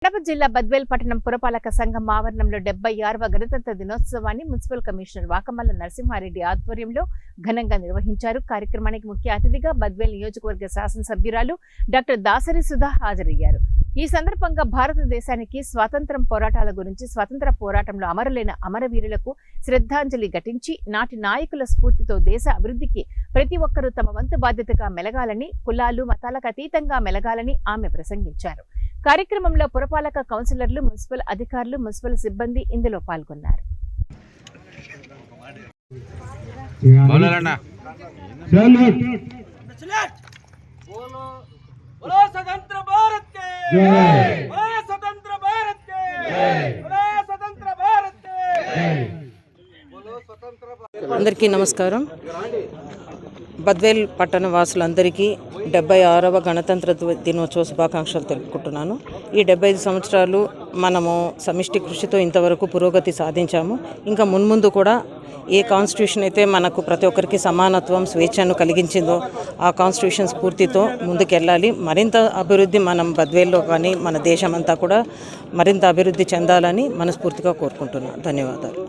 కడప జిల్లా బద్వేల్ పట్టణం పురపాలక సంఘం ఆవరణంలో 76వ గణతంత్ర దినోత్సవాన్ని మున్సిపల్ కమిషనర్ వాకమల్ల నరసింహారెడ్డి ఆధ్వర్యంలో ఘనంగా నిర్వహించారు. కార్యక్రమానికి ముఖ్య అతిథిగా బద్వేల్ నియోజకవర్గ శాసనసభ్యురాలు డాక్టర్ దాసరి సుధా హాజరయ్యారు. ఈ సందర్భంగా భారతదేశానికి స్వాతంత్ర్యం పోరాటాల గురించి, స్వాతంత్ర పోరాటంలో అమరులైన అమరవీరులకు శ్రద్ధాంజలి ఘటించి నాటి నాయకుల స్ఫూర్తితో దేశ అభివృద్ధికి ప్రతి ఒక్కరూ తమ వంతు బాధ్యతగా మెలగాలని, కులాలు మతాలకు అతీతంగా మెలగాలని ఆమె ప్రసంగించారు. కార్యక్రమంలో పురపాలక కౌన్సిలర్లు, మున్సిపల్ అధికారులు, మున్సిపల్ సిబ్బంది ఇందులో పాల్గొన్నారు. అందరికీ నమస్కారం. బద్వేల్ పట్టణ వాసులందరికీ 76వ గణతంత్ర దినోత్సవ శుభాకాంక్షలు తెలుపుకుంటున్నాను. ఈ 75 సంవత్సరాలు మనము సమిష్టి కృషితో ఇంతవరకు పురోగతి సాధించాము. ఇంకా మున్ముందు కూడా ఏ కాన్స్టిట్యూషన్ అయితే మనకు ప్రతి ఒక్కరికి సమానత్వం, స్వేచ్ఛను కలిగించిందో ఆ కాన్స్టిట్యూషన్ స్ఫూర్తితో ముందుకెళ్ళాలి. మరింత అభివృద్ధి మనం బద్వేల్లో కానీ మన దేశమంతా కూడా మరింత అభివృద్ధి చెందాలని మనస్ఫూర్తిగా కోరుకుంటున్నాను. ధన్యవాదాలు.